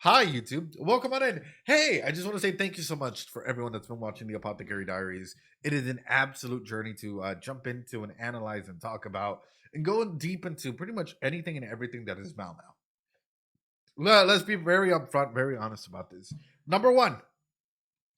Hi, YouTube. Welcome on in. Hey, I just want to say thank you so much for everyone that's been watching the Apothecary Diaries. It is an absolute journey to jump into and analyze and talk about and go deep into pretty much anything and everything that is Mau Mau. Let's be very upfront, very honest about this. Number one,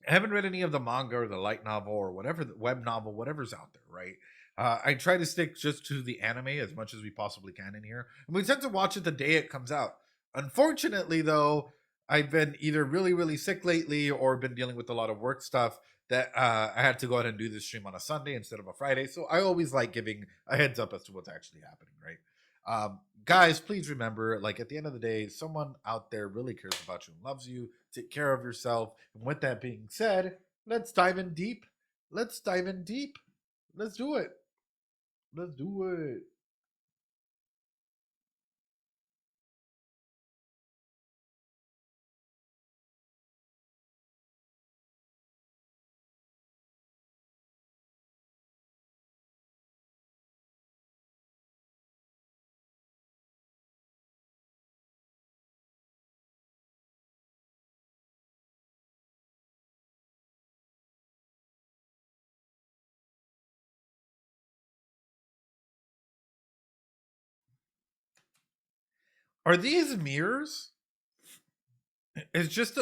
I haven't read any of the manga or the light novel or whatever, the web novel, whatever's out there, right? I try to stick just to the anime as much as we possibly can in here. And we tend to watch it the day it comes out. Unfortunately, though, I've been either really, really sick lately or been dealing with a lot of work stuff that I had to go ahead and do this stream on a Sunday instead of a Friday. So I always like giving a heads up as to what's actually happening, right? Guys, please remember, like at the end of the day, someone out there really cares about you and loves you. Take care of yourself. And with that being said, let's dive in deep. Let's dive in deep. Let's do it. Let's do it. Are these mirrors? It's just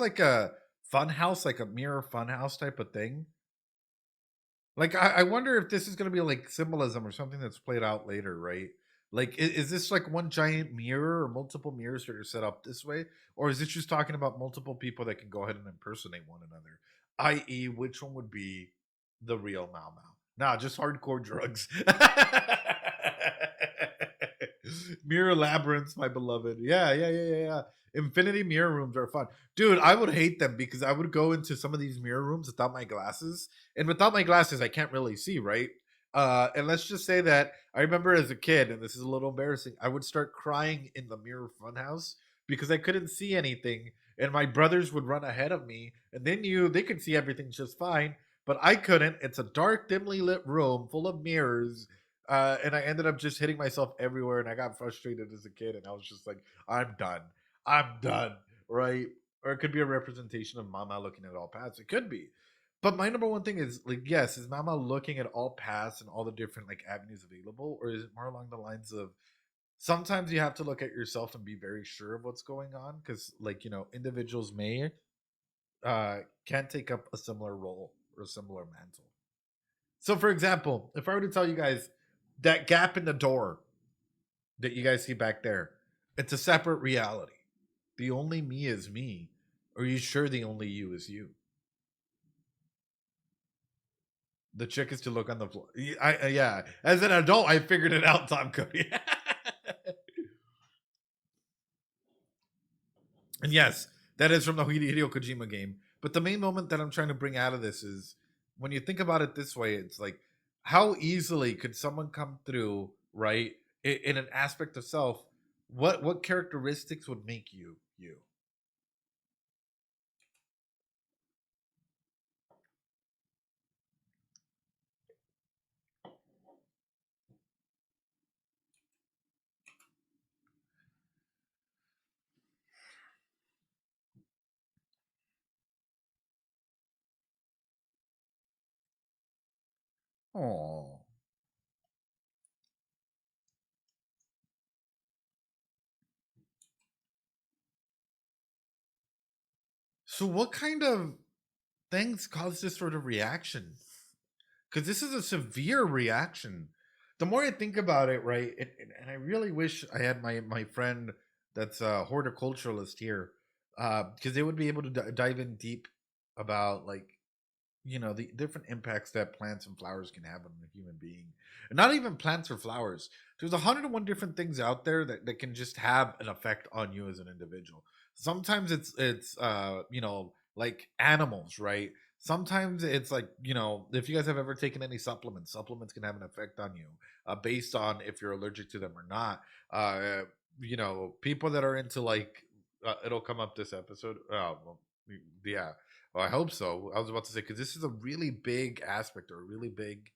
like a fun house, like a mirror fun house type of thing. Like I wonder if this is gonna be like symbolism or something that's played out later, right? Like is this like one giant mirror or multiple mirrors that are set up this way? Or is it just talking about multiple people that can go ahead and impersonate one another? I.e., which one would be the real Mau Mau? Nah, just hardcore drugs. Mirror labyrinths, my beloved. Yeah. Infinity mirror rooms are fun. Dude, I would hate them because I would go into some of these mirror rooms without my glasses. And without my glasses, I can't really see, right? And let's just say that I remember as a kid, and this is a little embarrassing, I would start crying in the mirror funhouse because I couldn't see anything. And my brothers would run ahead of me, and they knew they could see everything just fine, but I couldn't. It's a dark, dimly lit room full of mirrors, and I ended up just hitting myself everywhere, and I got frustrated as a kid, and I was just like, I'm done. I'm done, right? Or it could be a representation of Mama looking at all paths. It could be. But my number one thing is like, yes, is Mama looking at all paths and all the different like avenues available, or is it more along the lines of sometimes you have to look at yourself and be very sure of what's going on? Because like, individuals may can't take up a similar role or a similar mantle. So for example, if I were to tell you guys that gap in the door that you guys see back there, it's a separate reality. The only me is me. Are you sure the only you is you? The trick is to look on the floor. Yeah. As an adult, I figured it out, Tom Cody. And yes, that is from the Hideo Kojima game. But the main moment that I'm trying to bring out of this is when you think about it this way, it's like how easily could someone come through, right? In an aspect of self, what characteristics would make you you? Oh. So what kind of things cause this sort of reaction? Because this is a severe reaction. The more I think about it, right, and I really wish I had my friend that's a horticulturalist here, because they would be able to dive in deep about like the different impacts that plants and flowers can have on a human being, and not even plants or flowers. There's 101 different things out there that can just have an effect on you as an individual. Sometimes it's like animals, right? Sometimes it's like if you guys have ever taken any supplements can have an effect on you, based on if you're allergic to them or not. uh People that are into like, it'll come up this episode. Well, yeah. Well, I hope so. I was about to say because this is a really big aspect or a really big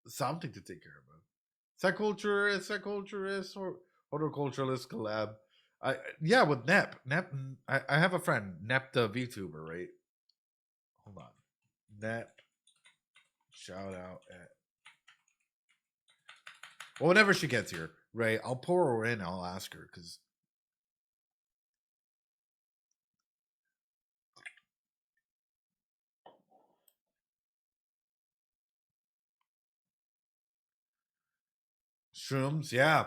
something to take care of. Psyculturist, or horticulturalist collab. Yeah, with Nep. Nep. I have a friend, Nep the VTuber, right? Hold on. Nep. Shout out at. Well, whenever she gets here, right? I'll pour her in. I'll ask her because shrooms. Yeah.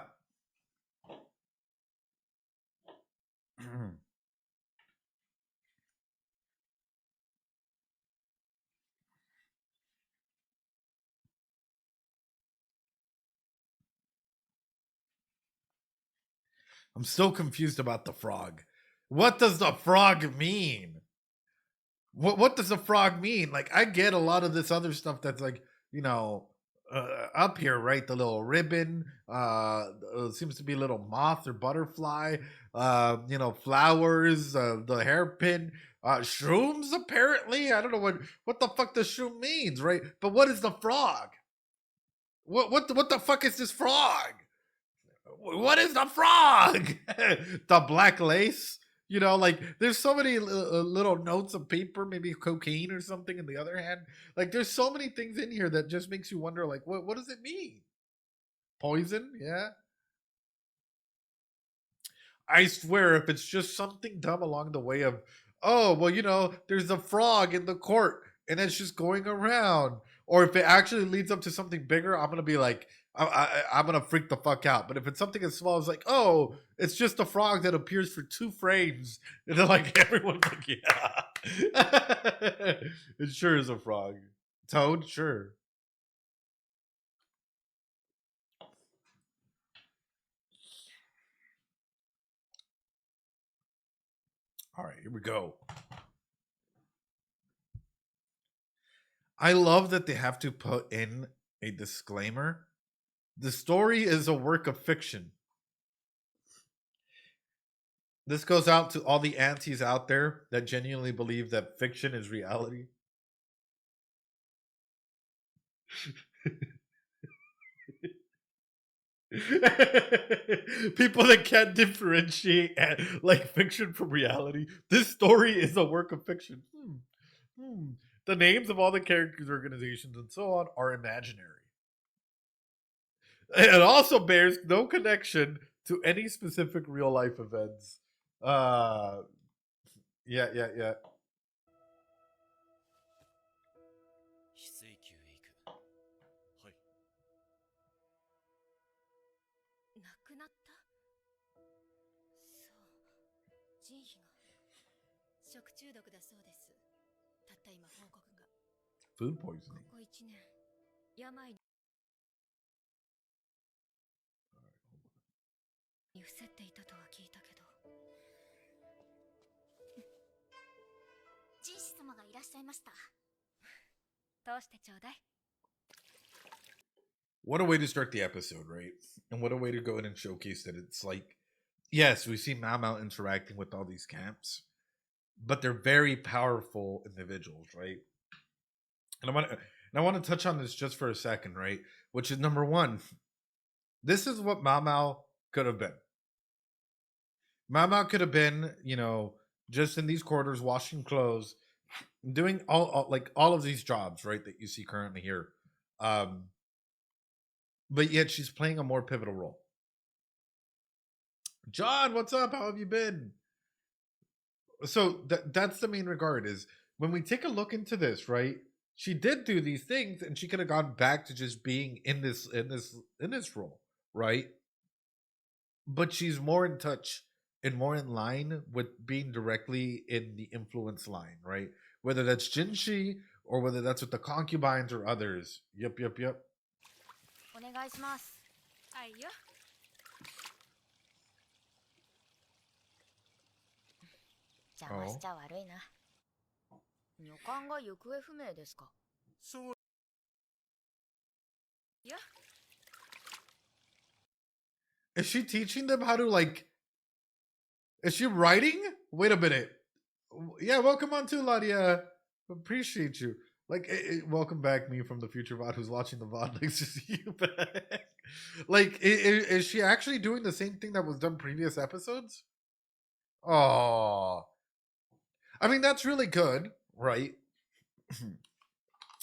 I'm still confused about the frog. What does the frog mean? What does the frog mean? Like, I get a lot of this other stuff that's like, you know, up here, right? The little ribbon, seems to be a little moth or butterfly, flowers, the hairpin, shrooms. Apparently, I don't know what the fuck the shroom means, right? But what is the frog? What the fuck is this frog? What is the frog? The black lace? Like there's so many little notes of paper, maybe cocaine or something in the other hand. Like there's so many things in here that just makes you wonder, like, what does it mean? Poison? Yeah. I swear, if it's just something dumb along the way of, oh, well, there's a frog in the court and it's just going around, or if it actually leads up to something bigger, I'm gonna be like, I'm gonna freak the fuck out. But if it's something as small as like, oh, it's just a frog that appears for 2 frames, and then like everyone's like, yeah, it sure is a frog. Toad, sure. All right, here we go. I love that they have to put in a disclaimer. The story is a work of fiction. This goes out to all the antis out there that genuinely believe that fiction is reality. People that can't differentiate like fiction from reality. This story is a work of fiction. Hmm. The names of all the characters, organizations, and so on are imaginary. It also bears no connection to any specific real life events. Uh, yeah, yeah, yeah. 翡翠宮へ行く。はい。亡くなった。そう、ジンヒが食中毒だそうです。たった今報告が。Food こ poisoning. こ1年、病に伏せっていたとは聞いたけど。ジンシ様がいらっしゃいました。通してちょうだい。What a way to start the episode, right? And what a way to go in and showcase that it's like, yes, we see Mao interacting with all these camps, but they're very powerful individuals, right? And I want to touch on this just for a second, right? Which is number one. This is what Mao could have been. Mao could have been, just in these quarters, washing clothes, doing all of these jobs, right, that you see currently here. But yet she's playing a more pivotal role. John, what's up? How have you been? So that's the main regard is when we take a look into this, right? She did do these things and she could have gone back to just being in this role, right? But she's more in touch and more in line with being directly in the influence line, right? Whether that's Jinshi or whether that's with the concubines or others. Yep. お願いします。はいよ。邪魔しちゃ悪いな。女官が行方不明ですか。そう。や。Is she teaching them how to is she writing? Wait a minute. Yeah, welcome on to Ladia. Appreciate you. Welcome back, me from the future Vod who's watching the Vod. Nice to see you back. Is she actually doing the same thing that was done previous episodes? Oh, I mean, that's really good, right?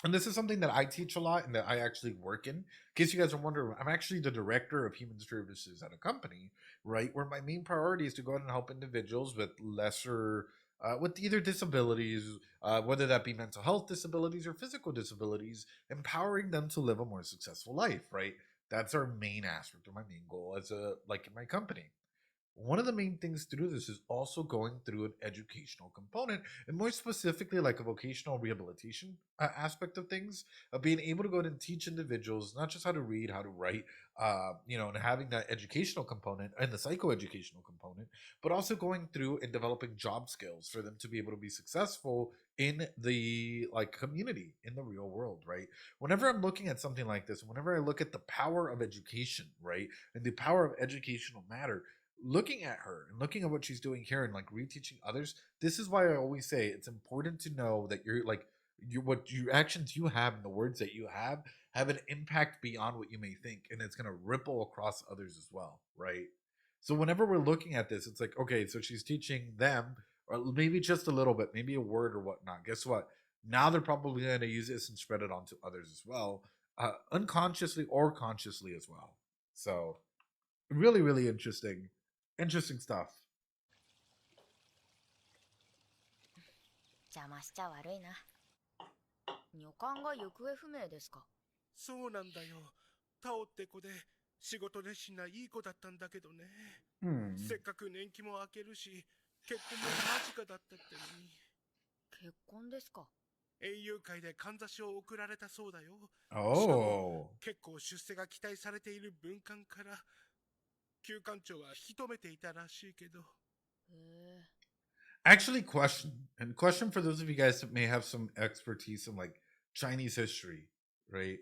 And this is something that I teach a lot and that I actually work in. In case you guys are wondering, I'm actually the director of human services at a company, right? Where my main priority is to go out and help individuals with lesser, with either disabilities, whether that be mental health disabilities or physical disabilities, empowering them to live a more successful life, right? That's our main aspect or my main goal as a, like in my company. One of the main things to do this is also going through an educational component, and more specifically like a vocational rehabilitation aspect of things, of being able to go and teach individuals not just how to read, how to write, and having that educational component and the psychoeducational component, but also going through and developing job skills for them to be able to be successful in the like community in the real world, right? Whenever I'm looking at something like this, whenever I look at the power of education, right, and the power of educational matter, looking at her and looking at what she's doing here and like reteaching others, this is why I always say it's important to know that you're like what your actions you have and the words that you have an impact beyond what you may think, and it's going to ripple across others as well, right? So whenever we're looking at this, it's like, okay, so she's teaching them, or maybe just a little bit, maybe a word or whatnot. Guess what, now they're probably going to use this and spread it onto others as well, unconsciously or consciously as well. So really, really interesting stuff. 邪魔しちゃ悪いな。女官が行方不明ですか。そうなんだよ。タオって子で仕事熱心ないい子だったんだけどね。せっかく年季も明けるし、結婚も間近だったってのに。結婚ですか。園遊会でかんざしを贈られたそうだよ。Oh. しかも結構出世が期待されている文官から旧館長は引き止めていたらしいけど。Actually, question for those of you guys that may have some expertise in like Chinese history, right?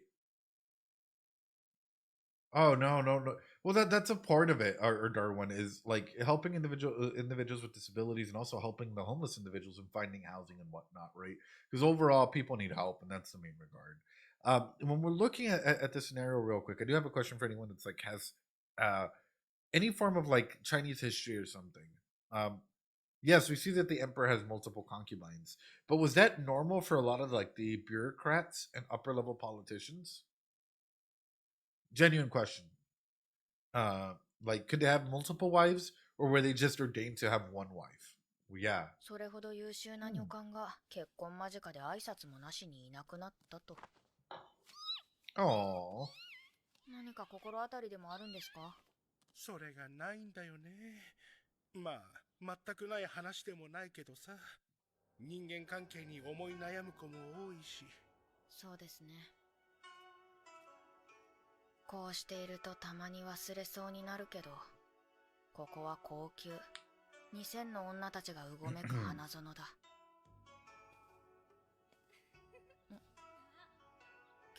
Oh no. Well, that's a part of it. Or Darwin is like helping individuals with disabilities and also helping the homeless individuals in finding housing and whatnot, right? Because overall, people need help, and that's the main regard. When we're looking at this scenario real quick, I do have a question for anyone that's like has any form of like Chinese history or something. Yes, we see that the emperor has multiple concubines, but was that normal for a lot of like the bureaucrats and upper level politicians? Genuine question. Like, could they have multiple wives, or were they just ordained to have one wife? Well, yeah. それほど優秀な女官が結婚間近で挨拶もなしにいなくなったと。Oh. 何か心当たりでもあるんですか。それがないんだよね。まあ、全くない話でもないけどさ。人間関係に思い悩む子も多いし。そうですね。こうしているとたまに忘れそうになるけど、ここは高級2000の女たちがうごめく花園だ。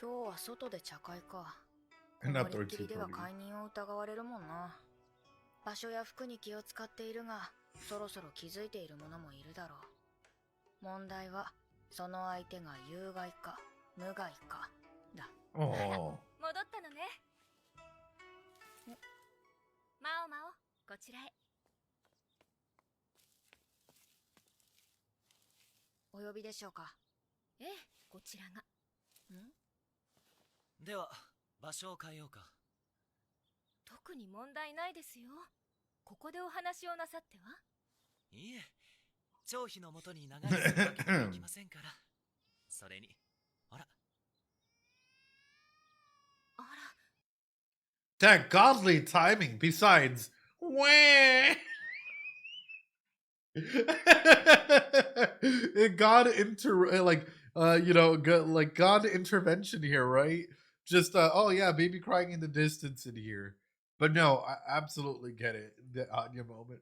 今日は外で茶会か。こもりっきりでは解任を疑われるもんな。場所や服に気を使っているが、そろそろ気づいている者もいるだろう。問題はその相手が有害か無害かだ。Oh. 戻ったのね。マオマオ、こちらへ。お呼びでしょうか。ええ、こちらが。では場所を変えようか。特に問題ないですよ。ここでお話をなさっては。いいえ、張飛のもとに長居するわけにはいきませんから。それに、あら。あら。That godly timing. Besides, wah! God intervention here, right? Just oh yeah, baby crying in the distance in here. But no, I absolutely get it. The Anya moment.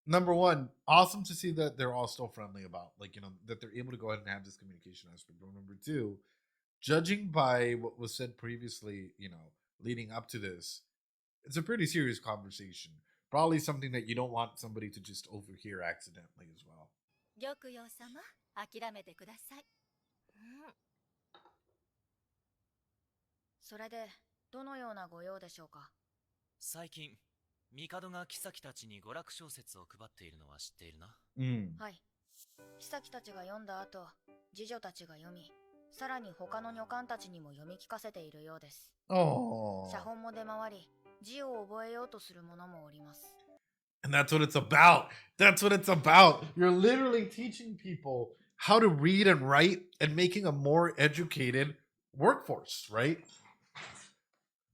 Number one, awesome to see that they're all still friendly about, like, that they're able to go ahead and have this communication aspect. But number two, judging by what was said previously, leading up to this, it's a pretty serious conversation. Probably something that you don't want somebody to just overhear accidentally as well. 玉葉様、諦めてください。それでどのようなご用でしょうか。最近帝が妃たちに娯楽小説を配っているのは知っているな。はい。妃たちが読んだ後、次女たちが読み、さらに他の女官たちにも読み聞かせているようです。写本も出回り、字を覚えようとする者もおります。And that's what it's about. That's what it's about. You're literally teaching people how to read and write and making a more educated workforce, right?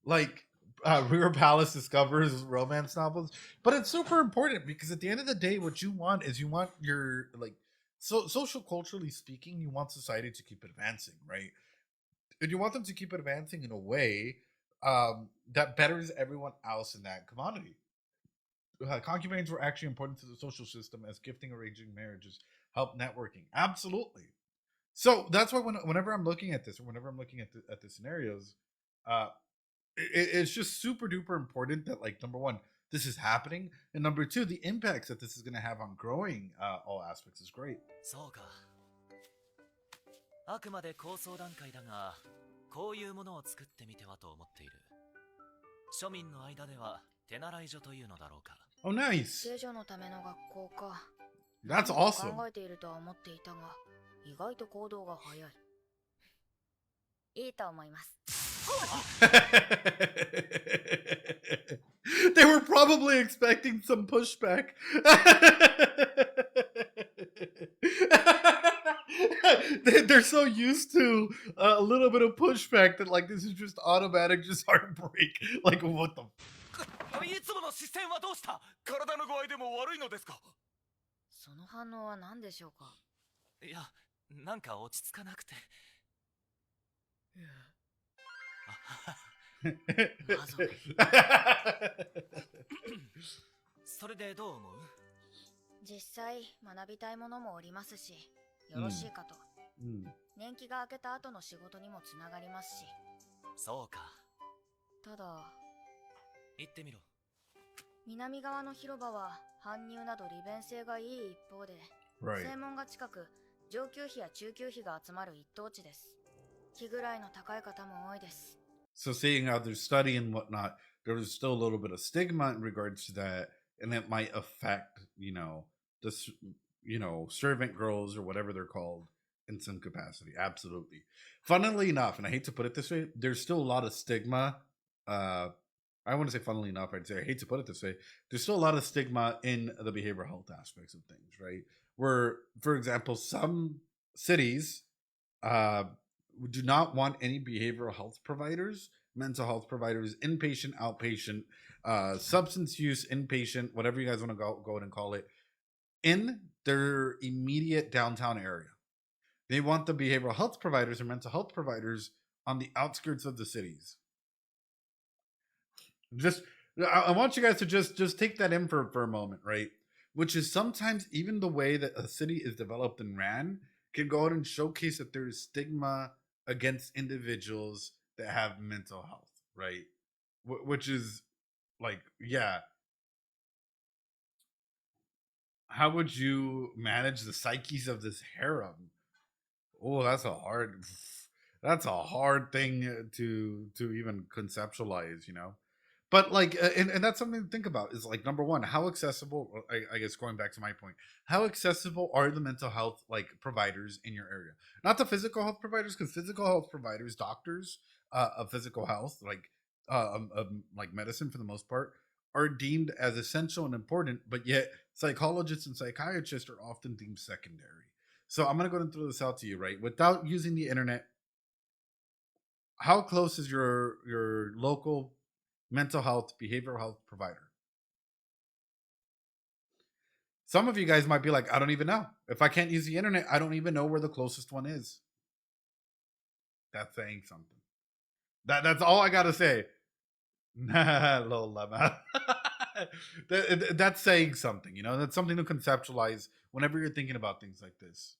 Like River Palace discovers romance novels, but it's super important because at the end of the day, what you want is you want your like social culturally speaking, you want society to keep advancing, right? And you want them to keep advancing in a way that betters everyone else in that commodity. Concubines were actually important to the social system as gifting, arranging marriages, help networking. Absolutely. So that's why whenever I'm looking at this, or whenever I'm looking at the scenarios, uh, it's just super duper important that, like, number one, this is happening, and number two, the impacts that this is going to have on growing all aspects is great. そうか。あくまで構想段階だが、こういうものを作ってみてはと思っている。庶民の間では手習い所というのだろうか。Oh, nice. 聖女のための学校か。That's awesome. 考えているとは思っていたが、意外と行動が早い。いいと思います。They were probably expecting some pushback. They're so used to a little bit of pushback that, like, this is just automatic, just heartbreak. Like, what the? いつもの視線はどうした？体の具合でも悪いのですか？その反応は何でしょうか？いや、なんか落ち着かなくて。それでどう思う？実際学びたいものもおりますし、よろしいかと。年季が明けた後の仕事にもつながりますし。そうか。ただ、行ってみろ。南側の広場は搬入など利便性がいい一方で、正門が近く、上級費や中級費が集まる一等地です。気ぐらいの高い方も多いです。So seeing how they're studying and whatnot, there's still a little bit of stigma in regards to that, and it might affect, servant girls or whatever they're called in some capacity. Absolutely. Funnily enough, and I hate to put it this way, there's still a lot of stigma. I want to say funnily enough, I'd say I hate to put it this way. There's still a lot of stigma in the behavioral health aspects of things, right? Where, for example, some cities do not want any behavioral health providers, mental health providers, inpatient, outpatient, substance use, inpatient, whatever you guys want to go ahead and call it, in their immediate downtown area. They want the behavioral health providers or mental health providers on the outskirts of the cities. I want you guys to just take that in for a moment, right? Which is sometimes even the way that a city is developed and ran can go out and showcase that there's stigma against individuals that have mental health, right? Which is like, yeah. How would you manage the psyches of this harem? Oh, that's a hard thing to even conceptualize, But like, and that's something to think about. Is like, number one, how accessible? I guess going back to my point, how accessible are the mental health providers in your area? Not the physical health providers, because physical health providers, doctors of physical health, like medicine for the most part, are deemed as essential and important, but yet psychologists and psychiatrists are often deemed secondary. So I'm gonna go and throw this out to you, right? Without using the internet, how close is your local mental health, behavioral health provider? Some of you guys might be like, I don't even know. If I can't use the internet, I don't even know where the closest one is. That's saying something. That's all I gotta say. Little lemma. That's saying something, That's something to conceptualize whenever you're thinking about things like this.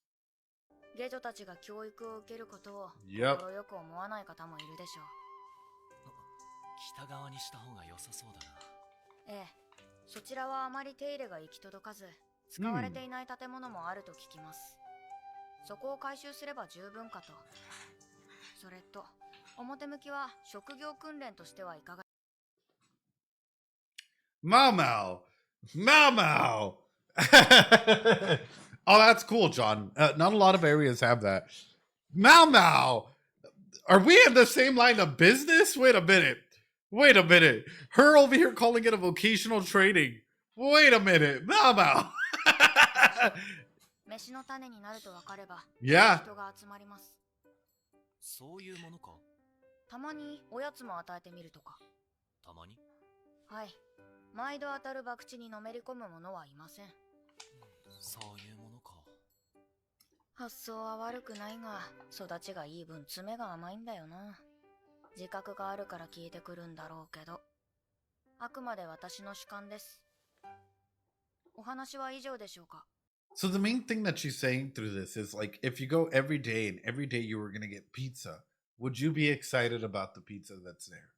下女たちが教育を受けることを心よく思わない方もいるでしょう。北側にした方が良さそうだな。ええ、そちらはあまり手入れが行き届かず、使われていない建物もあると聞きます。そこを改修すれば十分かと。それと、表向きは職業訓練としてはいかが。Mau Mau. Mau Mau. Oh, that's cool, John. Not a lot of areas have that. Mau Mau. Are we in the same line of business? Wait a minute. Wait a minute. Her over here calling it a vocational training. Wait a minute. Mau Mau. 飯の種になると分かれば Yeah. 人が集まります。そういうものか。たまにおやつも与えてみるとか。たまに。はい。毎度当たる博打にのめり込む者はいません。そういうものか。発想は悪くないが、育ちがいい分爪が甘いんだよな。自覚があるから聞いてくるんだろうけど。あくまで私の主観です。お話は以上でしょうか。So the main thing that she's saying through this is like, if you go every day and every day you were going to get pizza, would you be excited about the pizza that's there?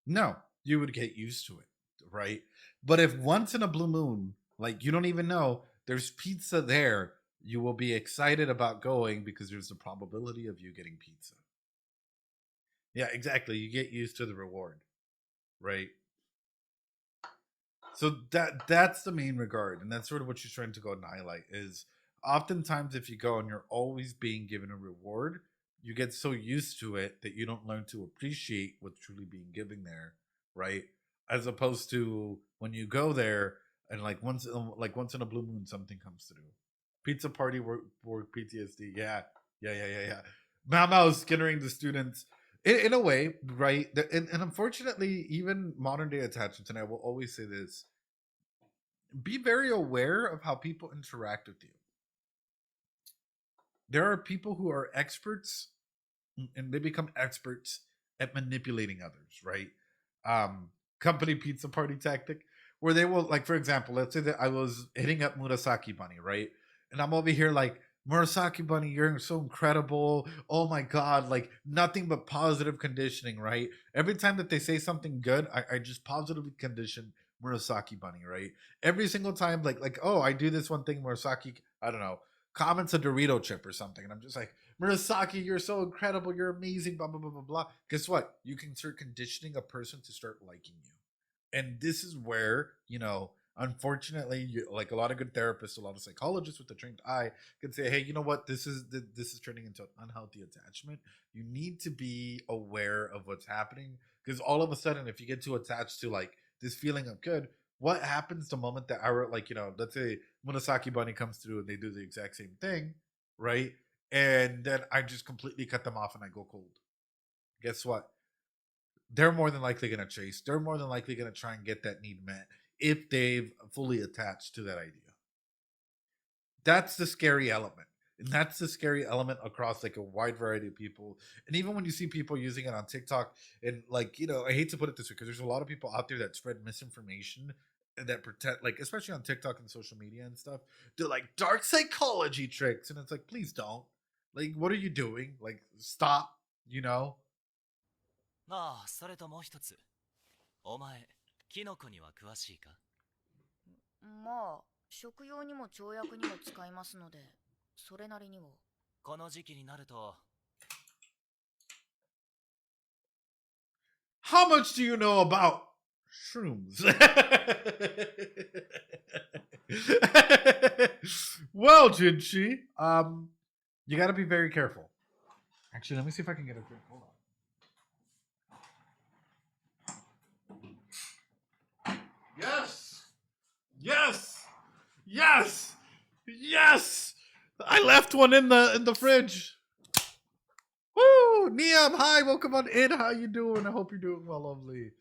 No, you would get used to it, right? But if once in a blue moon, like you don't even know, there's pizza there, you will be excited about going because there's a probability of you getting pizza. Yeah, exactly. You get used to the reward, right? So that's the main regard, and that's sort of what she's trying to go and highlight is oftentimes if you go and you're always being given a reward, you get so used to it that you don't learn to appreciate what's truly being given there, right? As opposed to when you go there and like once in a blue moon something comes through. Pizza party work PTSD. Yeah. Mama's skinnering the students in a way, right? And unfortunately, even modern day attachments, and I will always say this, be very aware of how people interact with you. There are people who are experts and they become experts at manipulating others, right? Company pizza party tactic, where they will, like, for example, let's say that I was hitting up Murasaki Bunny, right? And I'm over here like, Murasaki Bunny, you're so incredible. Oh my God, like nothing but positive conditioning, right? Every time that they say something good, I just positively condition Murasaki Bunny, right? Every single time, like, oh, I do this one thing, Murasaki, I don't know, comments a Dorito chip or something. And I'm just like, Murasaki, you're so incredible. You're amazing, blah, blah, blah, blah, blah. Guess what? You can start conditioning a person to start liking you. And this is where, unfortunately, like a lot of good therapists, a lot of psychologists with a trained eye can say, hey, you know what? This is turning into an unhealthy attachment. You need to be aware of what's happening, because all of a sudden, if you get too attached to like this feeling of good, what happens the moment that our, like, let's say Murasaki Bunny comes through and they do the exact same thing, right? And then I just completely cut them off and I go cold. Guess what? They're more than likely going to chase. They're more than likely going to try and get that need met if they've fully attached to that idea. That's the scary element. And that's the scary element across like a wide variety of people. And even when you see people using it on TikTok, and like, I hate to put it this way, because there's a lot of people out there that spread misinformation and that pretend, like, especially on TikTok and social media and stuff, they're like dark psychology tricks. And it's like, please don't. Like, what are you doing? Like, stop, ああ、それともう一つ。お前、キノコには詳しいか？まあ、食用にも調薬にも使いますので、それなりには。この時期になると。How much do you know about shrooms? Well, Jinchi, you got to be very careful. Actually, let me see if I can get a drink. Hold on. Yes. I left one in the fridge. Woo! Niam, hi, welcome on in. How you doing? I hope you're doing well, lovely.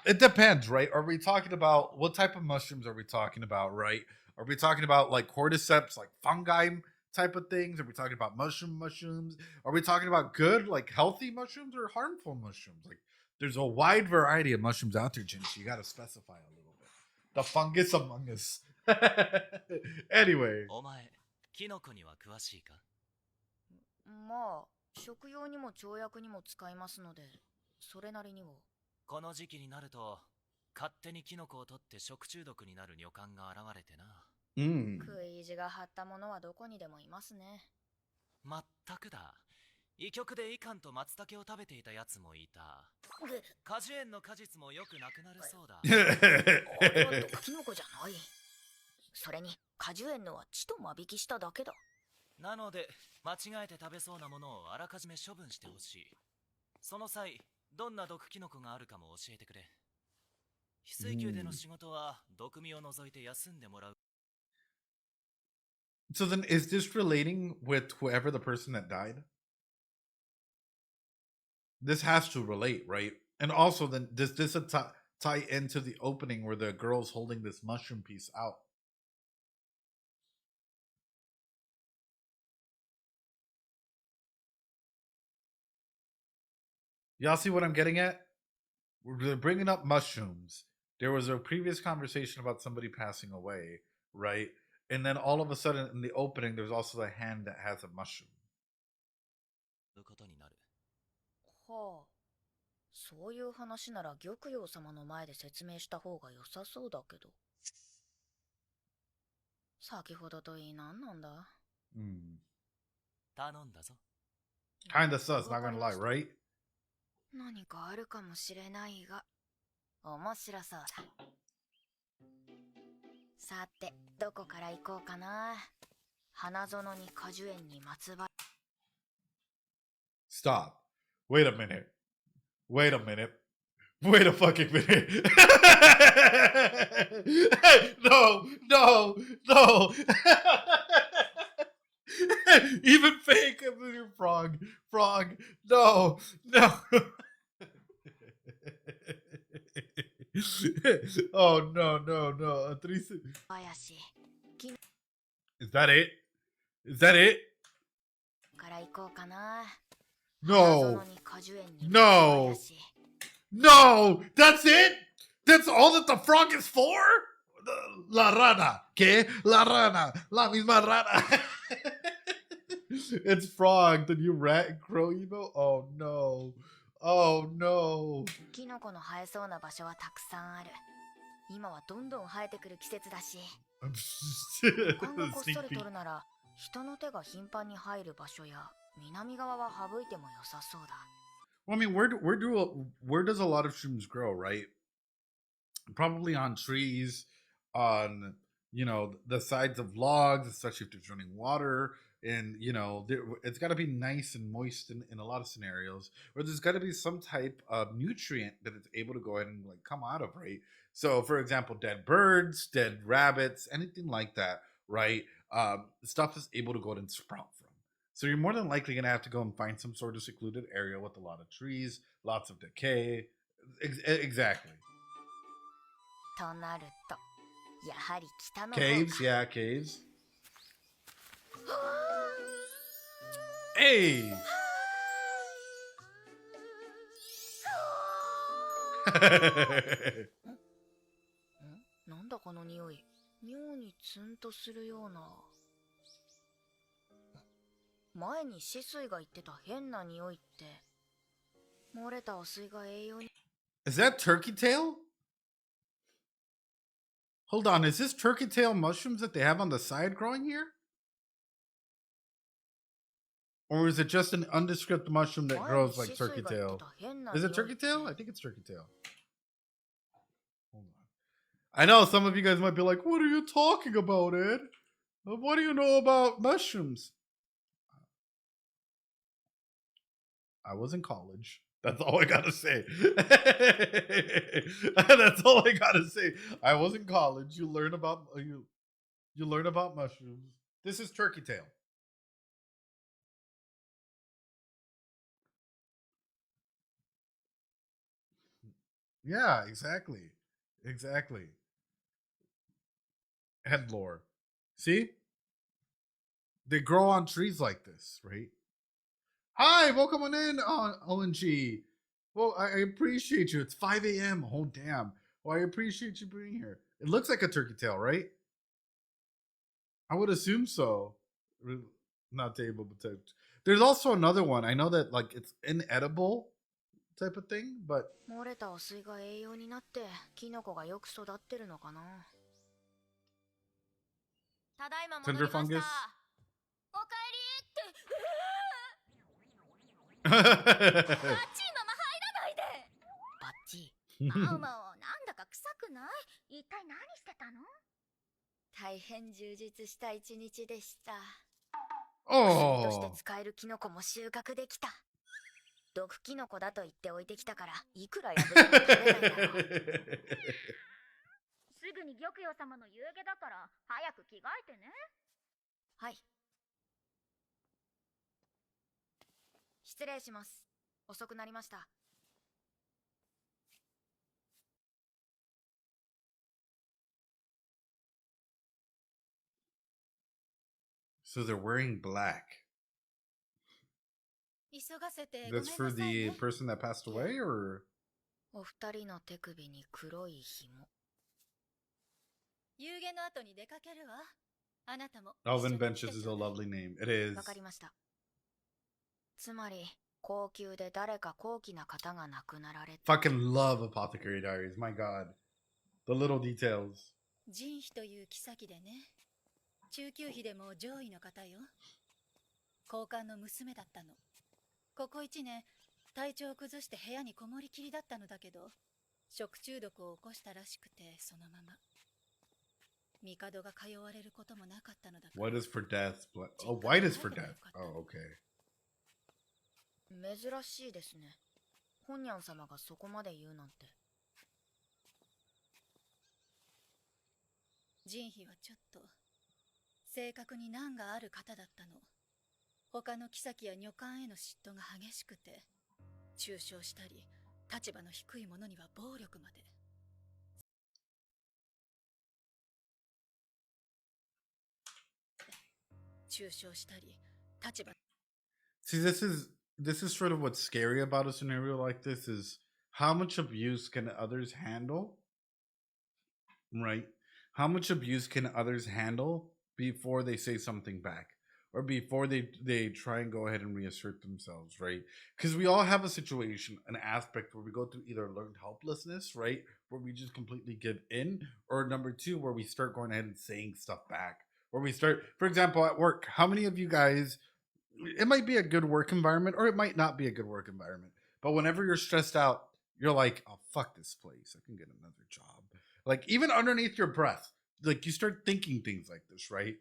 It depends, right? Are we talking about what type of mushrooms are we talking about, right? Are we talking about like cordyceps, like fungi type of things? Are we talking about mushrooms? Are we talking about good, like healthy mushrooms or harmful mushrooms? Like, there's a wide variety of mushrooms out there, Jinchi. You got to specify a little bit. The fungus among us. Anyway. お前、キノコには詳しいか？まあ、食用にも調薬にも使いますので、それなりには。この時期になると、勝手にキノコを取って食中毒になる女官が現れてな。食い意地が張ったものはどこにでもいますね。まったくだ。異曲でイカンと松茸を食べていたやつもいた。果樹園の果実もよくなくなるそうだ。あれは毒キノコじゃない。それに果樹園のは血と間引きしただけだ。なので間違えて食べそうなものをあらかじめ処分してほしい。その際どんな毒キノコがあるかも教えてくれ。翡翠宮での仕事は毒味を除いて休んでもらう。 So then, is this relating with whoever the person that died? This has to relate, right? And also, then, does this tie into the opening where the girl's holding this mushroom piece out? Y'all see what I'm getting at? We're bringing up mushrooms. There was a previous conversation about somebody passing away, right? And then all of a sudden, in the opening, there's also a hand that has a mushroom. ことになる。はあ、そういう話なら玉葉様の前で説明した方が良さそうだけど。先ほどといい何なんだ。頼んだぞ。Kinda sus, not gonna lie, right? 何かあるかもしれないが、面白そうだ。さて、どこから行こうかな。花園に果樹園に松葉。Stop. Wait a minute. Wait a minute. Wait a fucking minute. No, no, no. Even fake frog, frog. No, no. Oh no, no, no. Is that it? Is that it? No. No. No. That's it? That's all that the frog is for? La rana. ¿Qué? La rana. La misma rana. It's frog, the new rat and crow, you know? Oh no. Oh no. キノコの生えそうな場所はたくさんある。今はどんどん生えてくる季節だし。勘がこっそり取るなら、人の手が頻繁に入る場所や南側は省いても良さそうだ。Well, I mean, where does a lot of shrooms grow, right? Probably on trees, on, you know, the sides of logs, especially if there's running water. And, you know, it's got to be nice and moist in a lot of scenarios, or there's got to be some type of nutrient that it's able to go ahead and like come out of, right? So, for example, dead birds, dead rabbits, anything like that, right? Stuff is able to go ahead and sprout from. So you're more than likely going to have to go and find some sort of secluded area with a lot of trees, lots of decay. Exactly. Caves, yeah, caves. Hey! なんだこの匂い。妙にツンとするような。前に止水が言ってた変な匂いって。漏れた汚水が栄養に。Is that turkey tail? Hold on, is this turkey tail mushrooms that they have on the side growing here? Or is it just an undescript mushroom that grows like turkey tail? Is it turkey tail? I think it's turkey tail. Hold on. I know some of you guys might be like, what are you talking about, Ed? What do you know about mushrooms? I was in college. That's all I gotta say. That's all I gotta say. I was in college. You learn about you learn about mushrooms. This is turkey tail. Yeah, exactly. Exactly. Head lore. See? They grow on trees like this, right? Hi, welcome on in, ONG. Well, I appreciate you. It's 5 a.m. Oh, damn. Well, I appreciate you being here. It looks like a turkey tail, right? I would assume so. Not able to. There's also another one. I know that like it's inedible type of thing, but 漏れた汚水が栄養になってキノコがよく育ってるのかな。ただいま戻りました。おかえりって。バッチーママ入らないで。バッチー、マウマオなんだか臭くない？一体何してたの？大変充実した一日でした。薬として使えるキノコも収穫できた。毒キノコだと言って置いてきたから、いくら破っても食べないだろう。すぐに玉葉様の夕げだから、早く着替えてね。はい。失礼します。遅くなりました。So they're wearing black. 急がせてごめん That's なさ for いね。 the person that passed away, or? お二人の手首に黒い紐。夕げの後に出かけるわ。あなたも。Alvin Benches is a lovely name. It is. わかりました。つまり、高級で誰か高貴な方が亡くなられた。 Fucking love Apothecary Diaries. My god. The little details. 人妃という妃でね。中級妃でも上位の方よ。高官の娘だったの。ここ1年、体調を崩して部屋にこもりきりだったのだけど、食中毒を起こしたらしくて、そのまま。帝が通われることもなかったのだから。What is for death? Oh, white is for death. Oh, okay. 珍しいですね。本ニャン様がそこまで言うなんて。人妃はちょっと性格に難がある方だったの。他の妃や女官への嫉妬が激しくて、中傷したり立場の低い者には暴力まで。中傷したり立場。 See, this is sort of what's scary about a scenario like this is how much abuse can others handle, right? How much abuse can others handle before they say something back or before they try and go ahead and reassert themselves, right? Because we all have a situation, an aspect where we go through either learned helplessness, right? Where we just completely give in, or number two, where we start going ahead and saying stuff back. Where we start, for example, at work, how many of you guys, it might be a good work environment or it might not be a good work environment, but whenever you're stressed out, you're like, oh, fuck this place. I can get another job. Like, even underneath your breath, like, you start thinking things like this, right?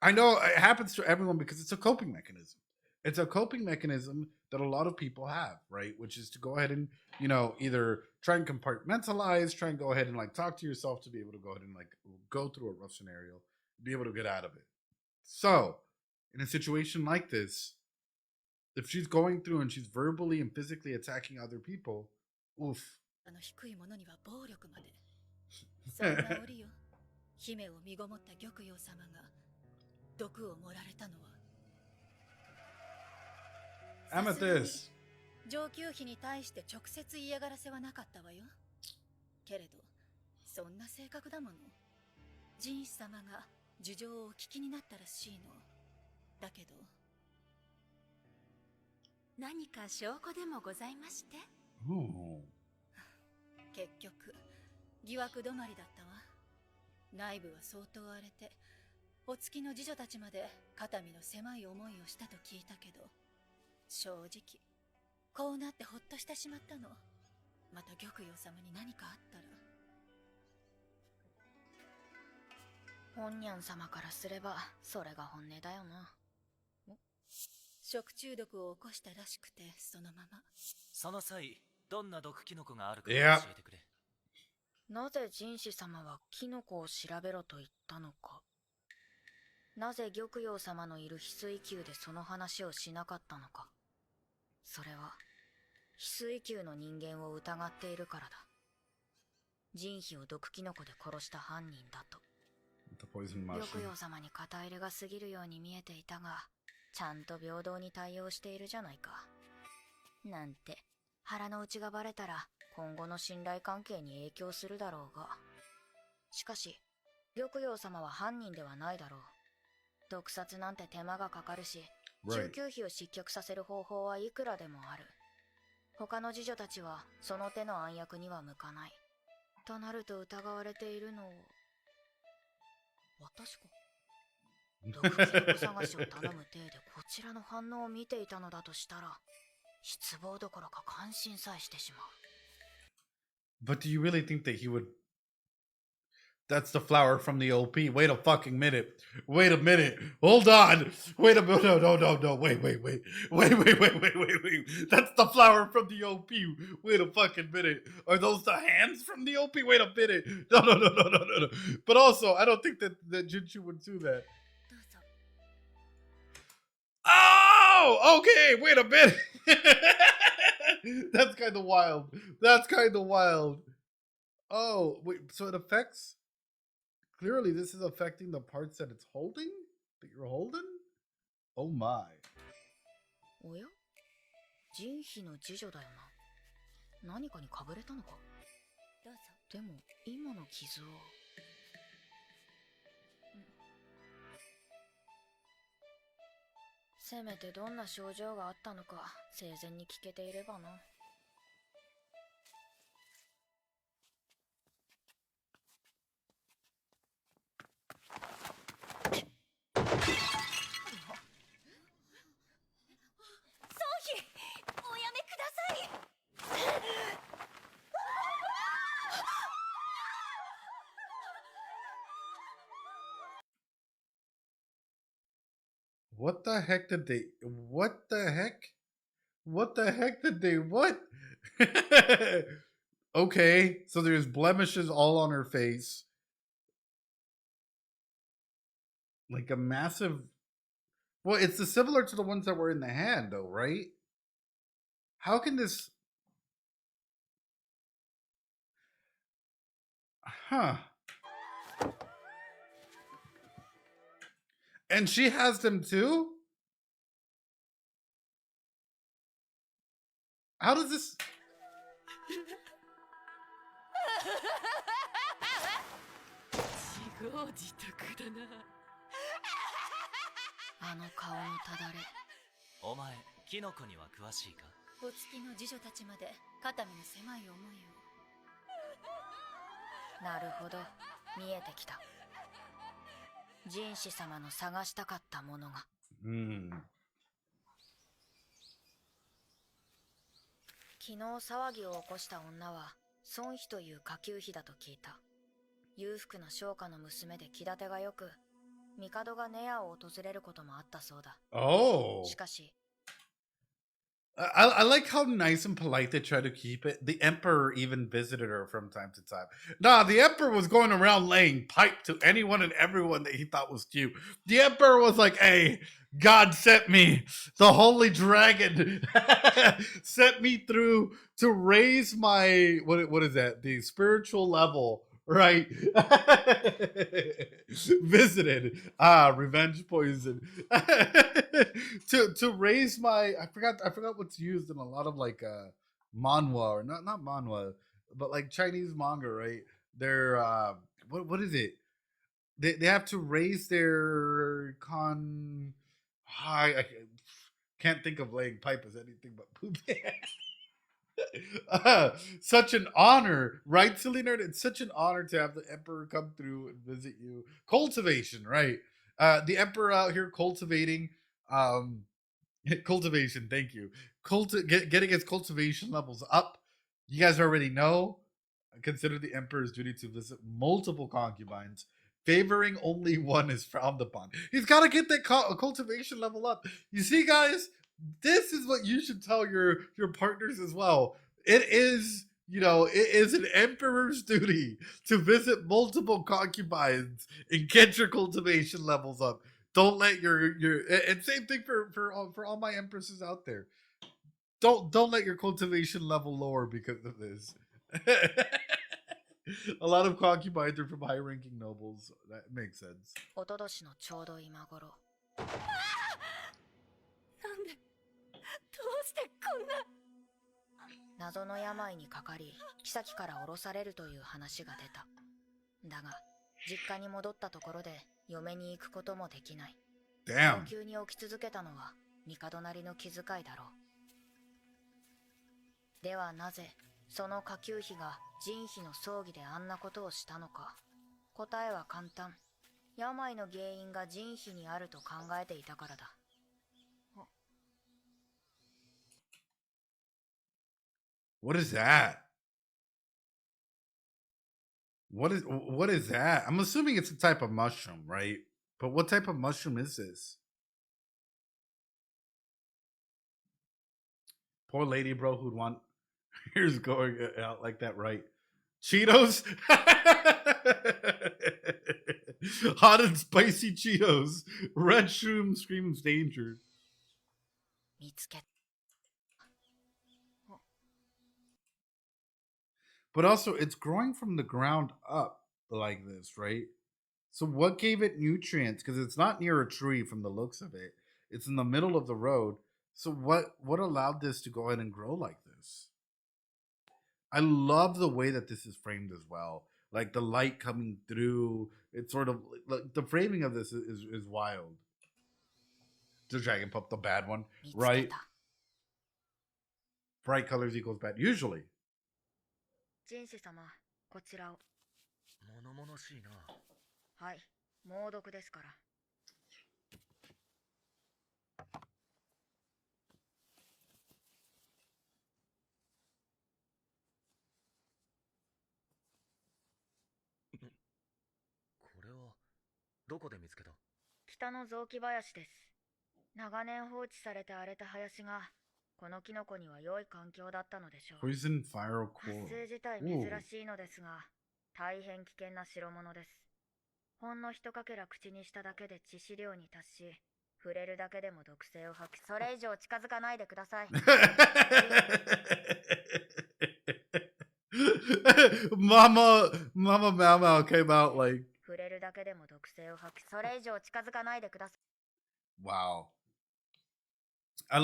I know it happens to everyone because it's a coping mechanism. It's a coping mechanism that a lot of people have, right? Which is to go ahead and, you know, either try and compartmentalize, try and go ahead and, like, talk to yourself to be able to go ahead and, like, go through a rough scenario, be able to get out of it. So, in a situation like this, if she's going through and she's verbally and physically attacking other people, oof. の低い者には暴力まで。そんな折よ、姫を身ごもった玉葉様が毒を盛られたのは。Amethyst. 上級妃に対して直接嫌がらせはなかったわよ。けれど、そんな性格だもの。人妃様が事情をお聞きになったらしいの。だけど、何か証拠でもございまして。結局、疑惑止まりだったわ。内部は相当荒れて、お付きの次女たちまで肩身の狭い思いをしたと聞いたけど、正直、こうなってほっとしてしまったの。また玉葉様に何かあったら。本ニャン様からすれば、それが本音だよな。食中毒を起こしたらしくて、そのまま。その際、どんな毒キノコがあるか教えてくれ。なぜ人師様はキノコを調べろと言ったのか。なぜ玉葉様のいる翡翠宮でその話をしなかったのか。それは翡翠宮の人間を疑っているからだ。人妃を毒キノコで殺した犯人だと。玉葉様に肩入れが過ぎるように見えていたが、ちゃんと平等に対応しているじゃないか。なんて腹の内がバレたら今後の信頼関係に影響するだろうが。しかし玉葉様は犯人ではないだろう。毒殺なんて手間がかかるし、中級妃を失脚させる方法はいくらでもある。他の次女たちはその手の暗躍には向かない。となると疑われているのを私か。毒キノコ探しを頼む体でこちらの反応を見ていたのだとしたら、失望どころか感心さえしてしまう。 But do you really think that he would? That's the flower from the OP. Wait a fucking minute. Wait a minute. Hold on. Wait a minute. No. Wait. That's the flower from the OP. Wait a fucking minute. Are those the hands from the OP? Wait a minute. No. But also, I don't think that Jinshu would do that. どうぞ。 Oh, okay. Wait a minute. That's kind of wild. Oh, wait. So it affects. Clearly, this is affecting the parts that it's holding? That you're holding? Oh my. おや、ジンヒの次女だよな。何かにかぶれたのか。どうぞ。でも今の傷を、せめてどんな症状があったのか生前に聞けていればな。おやめください。 What the heck did they? What the heck? What the heck did they? What? Okay, so there's blemishes all on her face. Like a massive. Well, it's similar to the ones that were in the hand, though, right? How can this? Huh. And she has them too? How does this? 自業自得だな。あの顔のただれ。お前キノコには詳しいか？お月の次女たちまで肩身の狭い思いを。なるほど、見えてきた。ジンシ様の探したかったものが。昨日騒ぎを起こした女は孫妃という下級妃だと聞いた。裕福な商家の娘で気立てがよく、帝がネアを訪れることもあったそうだ。Oh. しかし、I like how nice and polite they try to keep it. The emperor even visited her from time to time. Nah, the emperor was going around laying pipe to anyone and everyone that he thought was cute. The emperor was like, hey, God sent me, the holy dragon sent me through to raise my, what is that? The spiritual level, right? Visited. Revenge poison. to raise my, I forgot what's used in a lot of like manhwa, or not manhwa, but like Chinese manga, right? They're what is it? They have to raise their I can't think of laying pipe as anything but poop. Such an honor, right, silly nerd? It's such an honor to have the emperor come through and visit you. Cultivation, right? The emperor out here cultivating. Cultivation, thank you. Getting his cultivation levels up. You guys already know. Consider the emperor's duty to visit multiple concubines. Favoring only one is frowned upon. He's got to get that cultivation level up. You see, guys, this is what you should tell your partners as well. It is, it is an emperor's duty to visit multiple concubines and get your cultivation levels up. Don't let your and same thing for all my empresses out there. Don't let your cultivation level lower because of this. A lot of concubines are from high-ranking nobles. That makes sense. おととしのちょうど今頃。なんで、どうしてこんな。謎の病にかかり、妃から降ろされるという話が出た。だが、実家に戻ったところで嫁に行くこともできない。Damn. 要求に起き続けたのは帝なりの気遣いだろう。ではなぜその下級妃が仁妃の葬儀であんなことをしたのか。答えは簡単。病の原因が仁妃にあると考えていたからだ。What is that? What is that? I'm assuming it's a type of mushroom, right? But what type of mushroom is this? Poor lady, bro, who'd want here's going out like that, right? Cheetos? Hot and spicy Cheetos. Red shroom screams danger. 見つけ But also, it's growing from the ground up like this, right? So what gave it nutrients? Because it's not near a tree from the looks of it. It's in the middle of the road. So what allowed this to go ahead and grow like this? I love the way that this is framed as well. Like the light coming through. It's sort of like the framing of this is wild. The dragon pup, the bad one, 見つけ right? た Bright colors equals bad. Usually. 人士様こちらを物々しいな。はい猛毒ですから これはどこで見つけた？北の雑木林です長年放置されて荒れた林がこのキノコには良い環境だったのでしょう Poison fire 発 coral. 生自体珍しいのですが大変危険な代物ですほんの一かけら口にしただけで致死量に達し触れるだけでも毒性を発揮それ以上近づかないでください Mama Mau Mau came out like 触れるだけでも毒性を発揮それ以上近づかないでください wow. I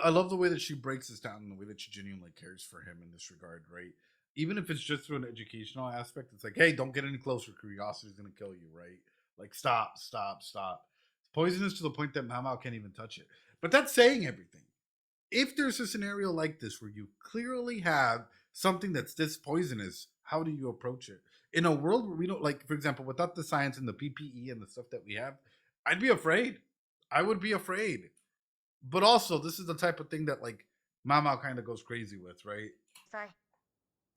love the way that she breaks this down and the way that she genuinely cares for him in this regard, right? Even if it's just through an educational aspect, it's like, hey, don't get any closer. Curiosity is gonna kill you, right? Like, stop. It's poisonous to the point that Mau can't even touch it. But that's saying everything. If there's a scenario like this where you clearly have something that's this poisonous, how do you approach it? In a world where we don't, like, for example, without the science and the PPE and the stuff that we have, I'd be afraid. I would be afraid. But also, this is the type of thing that, like, Mau kind of goes crazy with, right?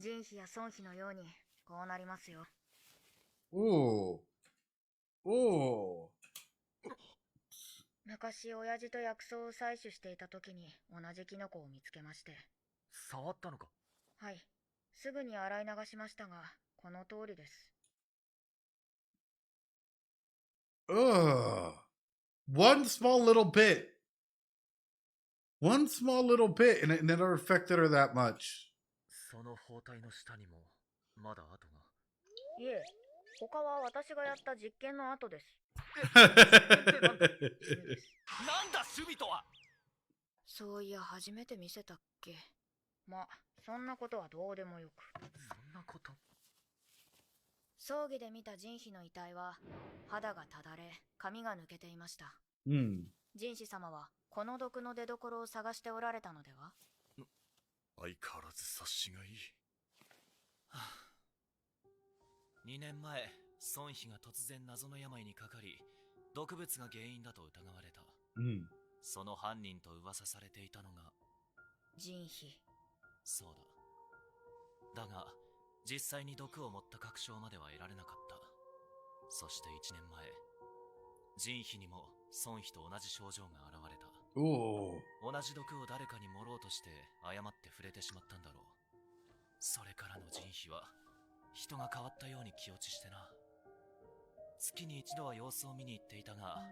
人費や損費のようにこうなりますよ Ooh. Ooh. 昔親父と薬草を採取していた時に同じキノコを見つけまして触ったのか？はいすぐに洗い流しましたがこの通りです Ugh. One small little bit. One small little bit, and it never affected her that much. その包帯の下にもまだ跡が。いえ他は私がやった実験の後ですなんだ趣味とは。そういや初めて見せたっけまあそんなことはどうでもよくそんなこと。葬儀で見た人費の遺体は肌がただれ髪が抜けていました 人士様はこの毒の出所を探しておられたのでは相変わらず察しがいい。2年前、孫妃が突然謎の病にかかり、毒物が原因だと疑われた。その犯人と噂されていたのが人費。そうだ。だが、実際に毒を持った確証までは得られなかった。そして1年前、人費にも孫妃と同じ症状が現れた。同じ毒を誰かに盛ろうとして誤って触れてしまったんだろう。それからの人費は人が変わったように気落ちしてな。月に一度は様子を見に行っていたが、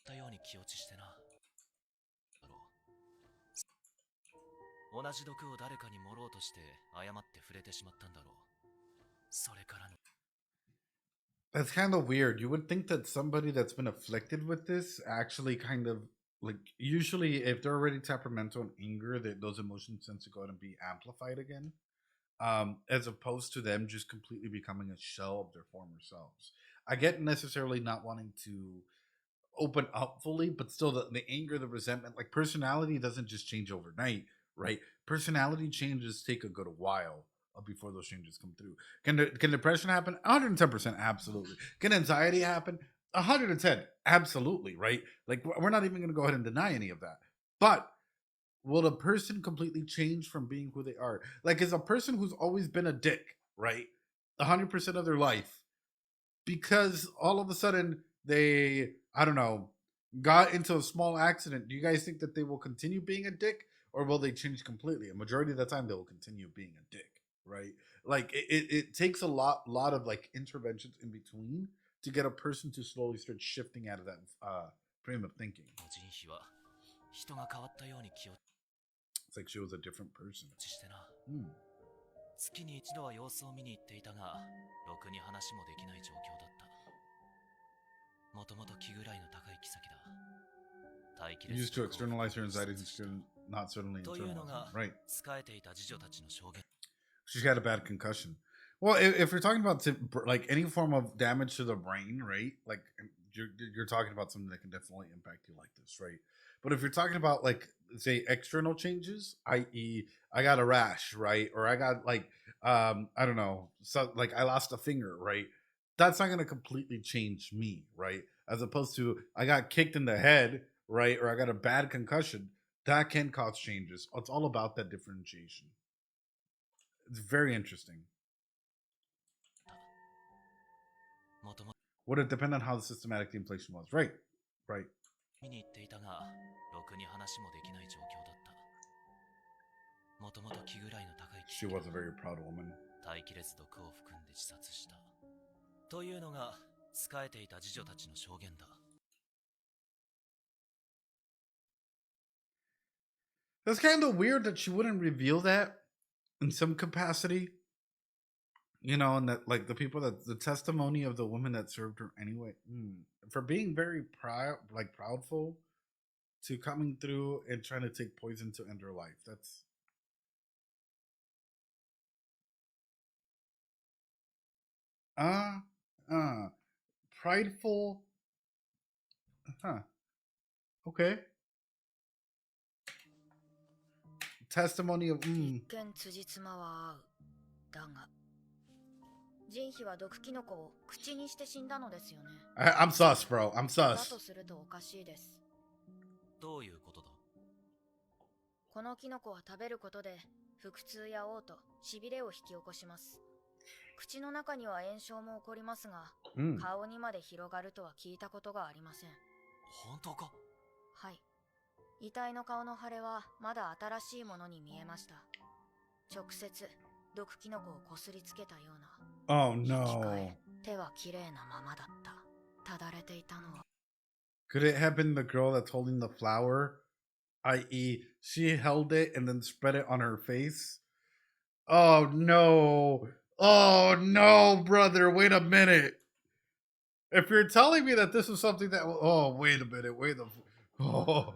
たように気落ちしてな。だろう。同じ毒を誰かに盛ろうとして誤って触れてしまったんだろう。それからの。That's kind of weird. You would think that somebody that's been afflicted with this actually kind of like usually if they're already temperamental and anger, that those emotions tend to go ahead and be amplified again. As opposed to them just completely becoming a shell of their former selves. I get necessarily not wanting to open up fully, but still the anger, the resentment, like personality doesn't just change overnight, right? Personality changes take a good while before those changes come through. Can depression happen? 110%, absolutely. Can anxiety happen? 110, absolutely, right? Like we're not even going to go ahead and deny any of that. But will a person completely change from being who they are? Like, is a person who's always been a dick, right, 100% of their life, because all of a sudden they, I don't know, got into a small accident, do you guys think that they will continue being a dick, or will they change completely? A majority of the time they will continue being a dick, right? Like it takes a lot of like interventions in between to get a person to slowly start shifting out of that frame of thinking. It's like she was a different person. 月に一度は様子を見に行っていたが、ろくに話もできない状況だった。もともと気ぐらいの高い妃だ。待機列 Used to externalize her anxieties and not certainly というの internalize が them. Right. 仕えていた次女たちの証言。 She's got a bad concussion. Well, if you're talking about like any form of damage to the brain, right? Like you're talking about something that can definitely impact you like this, right? But if you're talking about like say external changes, i.e., I got a rash, right? Or I got like I don't know, so like I lost a finger, right? That's not going to completely change me, right? As opposed to I got kicked in the head, right? Or I got a bad concussion. That can cause changes. It's all about that differentiation. It's very interesting. Would it depend on how systematic the inflation was? Right. Right. She was a very proud woman. 待機列毒を含んで自殺した。というのが仕えていた次女たちの証言だ。 That's kind of weird that she wouldn't reveal that in some capacity. You know, and that like the people that the testimony of the woman that served her anyway, for being very proud, like proudful, to coming through and trying to take poison to end her life. That's prideful. Huh. Okay. Testimony of 一見辻褄は合う。だがジンヒは毒キノコを口にして死んだのですよね。I'm sus, bro. I'm だ sus. とするとおかしいです。どういうことだ。このキノコは食べることで腹痛や嘔吐、しびれを引き起こします。口の中には炎症も起こりますが、顔にまで広がるとは聞いたことがありません。本当か。はい。遺体の顔の腫れはまだ新しいものに見えました。直接毒キノコをこすりつけたような。Oh no. 手は綺麗なままだった。ただれていたのは。Could it have been the girl that's holding the flower? I.e., she held it and then spread it on her face? Oh no. Oh no, brother. Wait a minute. If you're telling me that this is something that. Oh, wait a minute. Wait a. Oh.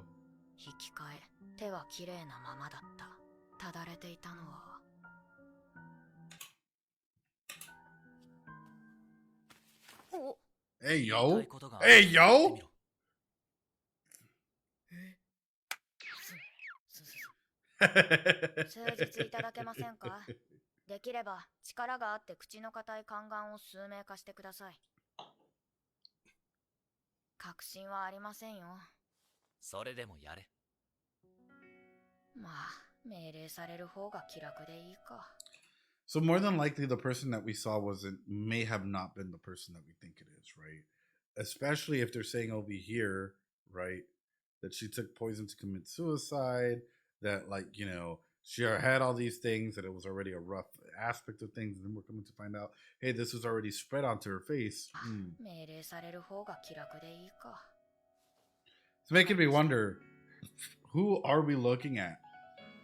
引き換え、手は綺麗なままだった。ただれていたのは。お Hey, yo. Hey, yo. 数日いただけませんか？できれば力があって口の固い宦官を数名化してください。確信はありませんよ。それでもやれ。まあ、命令される方が気楽でいいか。So more than likely, the person that we saw may have not been the person that we think it is, right? Especially if they're saying over here, right, that she took poison to commit suicide, that like, you know, she had all these things, that it was already a rough aspect of things, and then we're coming to find out, hey, this was already spread onto her face. It's making me wonder, who are we looking at?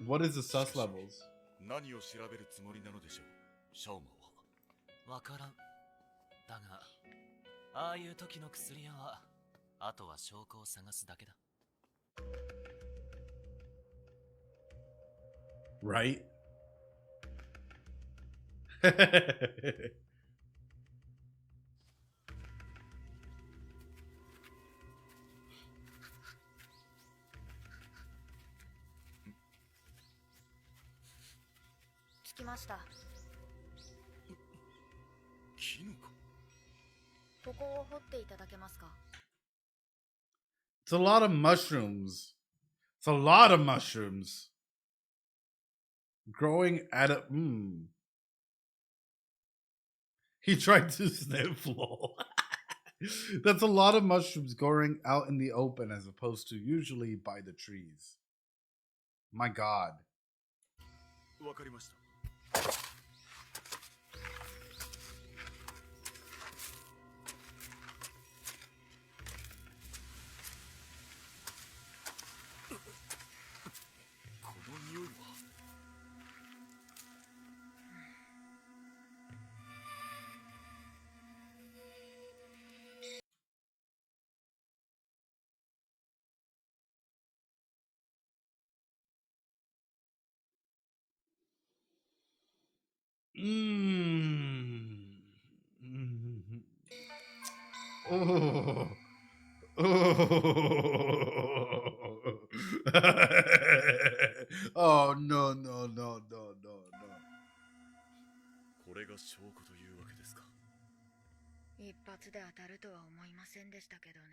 What is the sus levels? 何を調べるつもりなのでしょう、シャオマは。わからん。だが、ああいう時の薬屋は、あとは証拠を探すだけだ。Right? 着きました。キノコ。ここを掘っていただけますか？ It's a lot of mushrooms. It's a lot of mushrooms. Growing at a... He tried to sniff, lol. That's a lot of mushrooms growing out in the open as opposed to usually by the trees. My god. わかりました。この匂いは。Oh. Oh no no no no no no. これが証拠というわけですか。一発で当たるとは思いませんでしたけどね。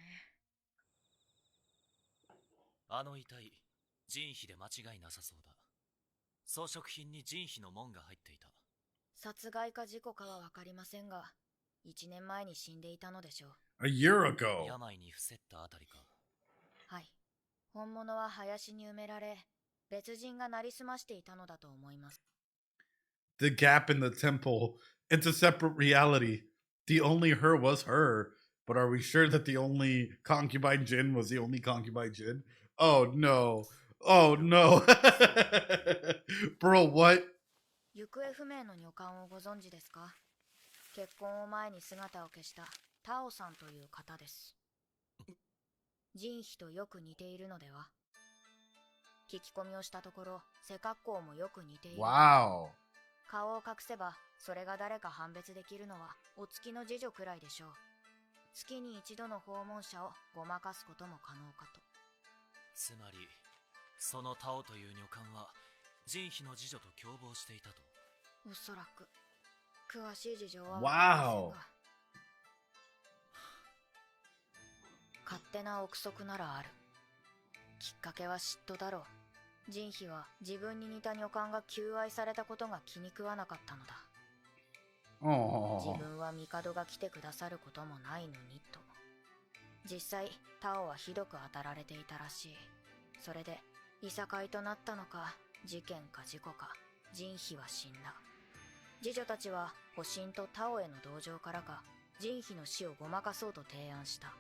あの遺体、人皮で間違いなさそうだ。装飾品に人皮の紋が入っていた。殺害か事故かはわかりませんが、1年前に死んでいたのでしょう。A year ago. 病に伏せったあたりか。はい。本物は林に埋められ、別人がなりすましていたのだと思います。The gap in the temple. It's a separate reality. The only her was her. But are we sure that the only concubine Jin was the only concubine Jin? Oh no. Oh no. Bro, what? 行方不明の女官をご存知ですか？結婚を前に姿を消したタオさんという方です。人皮とよく似ているのでは？聞き込みをしたところ、背格好もよく似ている。Wow. 顔を隠せば、それが誰か判別できるのはお月の次女くらいでしょう。月に一度の訪問者をごまかすことも可能かと。つまり、そのタオという女官は人皮の次女と共謀していたと。おそらく。詳しい事情は分かりませんが。勝手な憶測ならある。きっかけは嫉妬だろう。人皮は自分に似た女官が求愛されたことが気に食わなかったのだ。自分は帝が来てくださることもないのにと。実際タオはひどく当たられていたらしい。それでいさかいとなったのか、事件か事故か、人皮は死んだ。次女たちは保身とタオへの同情からか、人皮の死をごまかそうと提案した。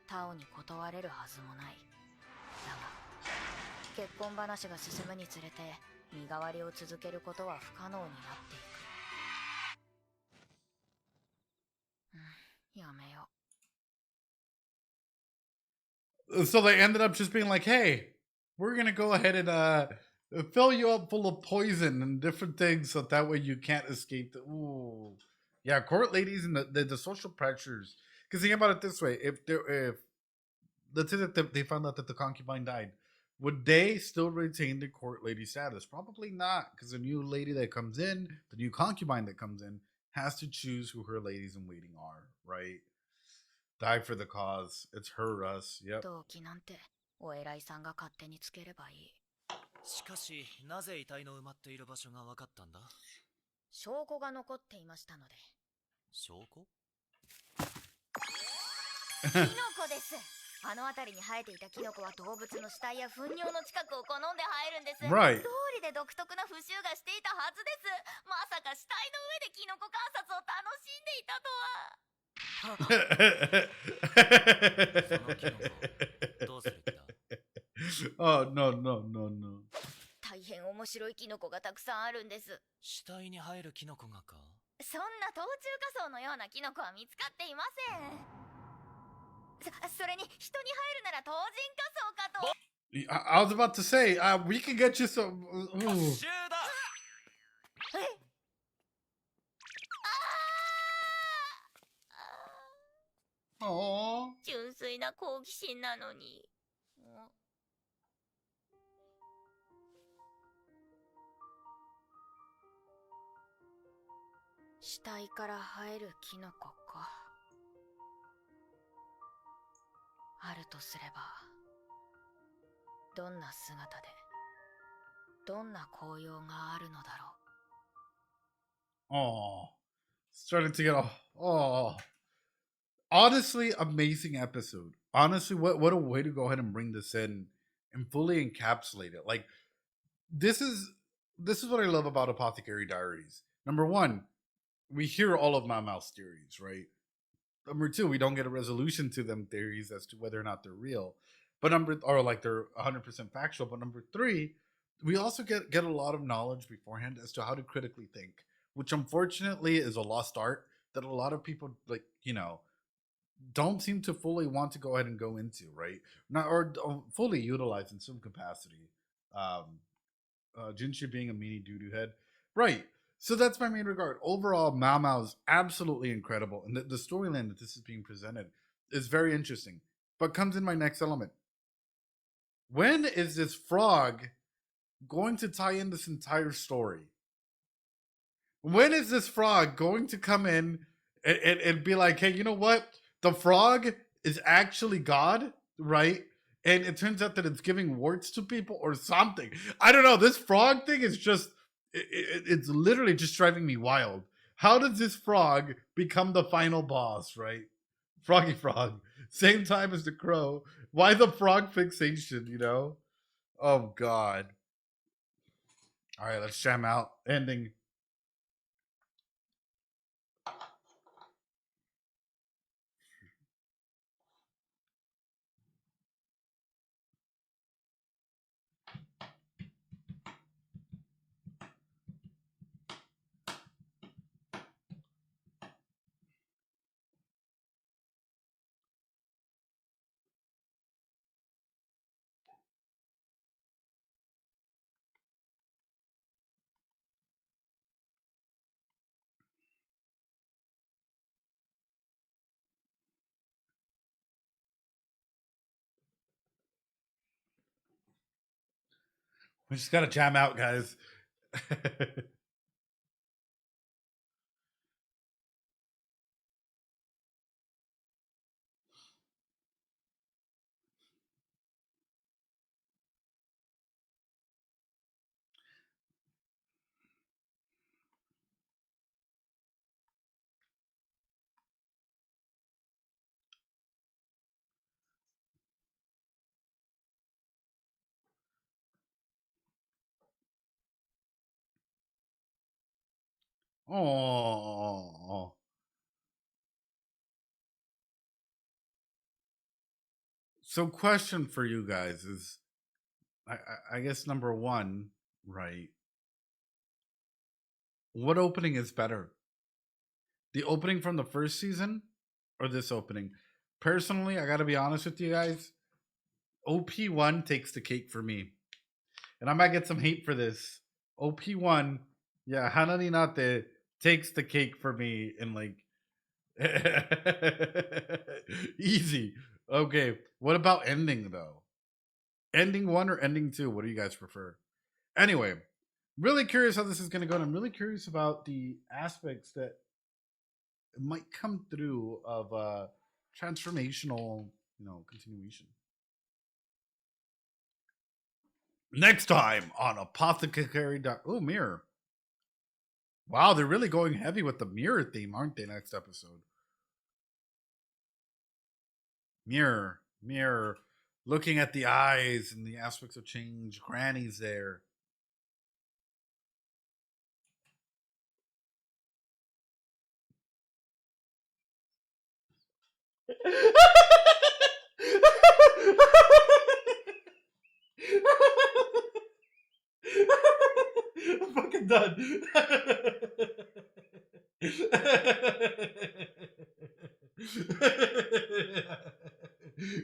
タオに断れるはずもない。だが結婚話が進むにつれて身代わりを続けることは不可能になっていく。やめよう。 So they ended up just being like, hey, we're gonna go ahead and fill you up full of poison and different things so that way you can't escape the... Ooh. Yeah, court ladies and the social pressures. Because think about it this way. If let's say that they found out that the concubine died, would they still retain the court lady status? Probably not, because the new lady that comes in, the new concubine that comes in, has to choose who her ladies in waiting are, right? Die for the cause. It's her, us. Yep. 動機なんてお偉いさんが勝手につければいい。しかし、なぜ遺体の埋まっている場所が分かったんだ？証拠が残っていましたので。証拠？キノコです。あの辺りに生えていたキノコは動物の死体や糞尿の近くを好んで生えるんです。Right. 通りで独特な風習がしていたはずです。まさか死体の上でキノコ観察を楽しんでいたとは。そのキノコ、どうする気だ？Oh, no, no, no, no. 大変面白いキノコがたくさんあるんです。死体に生えるキノコがか？そんな冬虫夏草のようなキノコは見つかっていません。それに人に生えるなら冬人夏草かと。I was about to say, we can get you some. 集だ！純粋な好奇心なのに。死体から生えるキノコか。あるとすればどんな姿でどんな効用があるのだろう。 Oh, starting to get oh, honestly, amazing episode. Honestly, what a way to go ahead and bring this in and fully encapsulate it. Like this is what I love about Apothecary Diaries. Number one, we hear all of Mama's theories, right? Number two, we don't get a resolution to them theories as to whether or not they're real, but they're 100% factual. But number three, we also get a lot of knowledge beforehand as to how to critically think, which unfortunately is a lost art that a lot of people don't seem to fully want to go ahead and go into, right? Not or don't fully utilize in some capacity. Jinshi being a meanie doo doo head, right? So that's my main regard. Overall, Mao Mao is absolutely incredible, and the storyline that this is being presented is very interesting. But comes in my next element. When is this frog going to tie in this entire story? When is this frog going to come in and be like, hey, you know what? The frog is actually God, right? And it turns out that it's giving warts to people or something. I don't know. This frog thing is just, it's literally just driving me wild. How does this frog become the final boss, right? Froggy Frog. Same time as the crow. Why the frog fixation, you know? Oh, God. All right, let's jam out. Ending. We just gotta jam out, guys. Oh. So, question for you guys is, I guess number one, right? What opening is better, the opening from the first season or this opening? Personally, I gotta be honest with you guys. OP1 takes the cake for me, and I might get some hate for this. OP1, yeah, Hanani Nate takes the cake for me in like easy. Okay, what about ending though? Ending one or ending two? What do you guys prefer? Anyway, really curious how this is going to go. And I'm really curious about the aspects that might come through of transformational, continuation. Next time on Apothecary. Oh, mirror. Wow, they're really going heavy with the mirror theme, aren't they? Next episode. Mirror, mirror. Looking at the eyes and the aspects of change. Granny's there. I'm fucking done.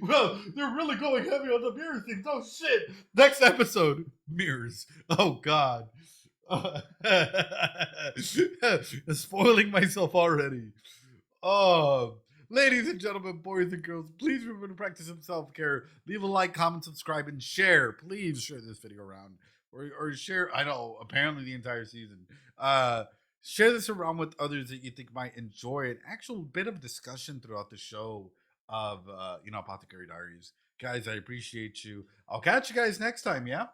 Well, they're really going heavy on the mirror things. Oh shit! Next episode, mirrors. Oh god. Spoiling myself already. Oh, ladies and gentlemen, boys and girls, please remember to practice some self-care. Leave a like, comment, subscribe, and share. Please share this video around. Or share, I know, apparently the entire season. Share this around with others that you think might enjoy an actual bit of discussion throughout the show of Apothecary Diaries. Guys, I appreciate you. I'll catch you guys next time, yeah?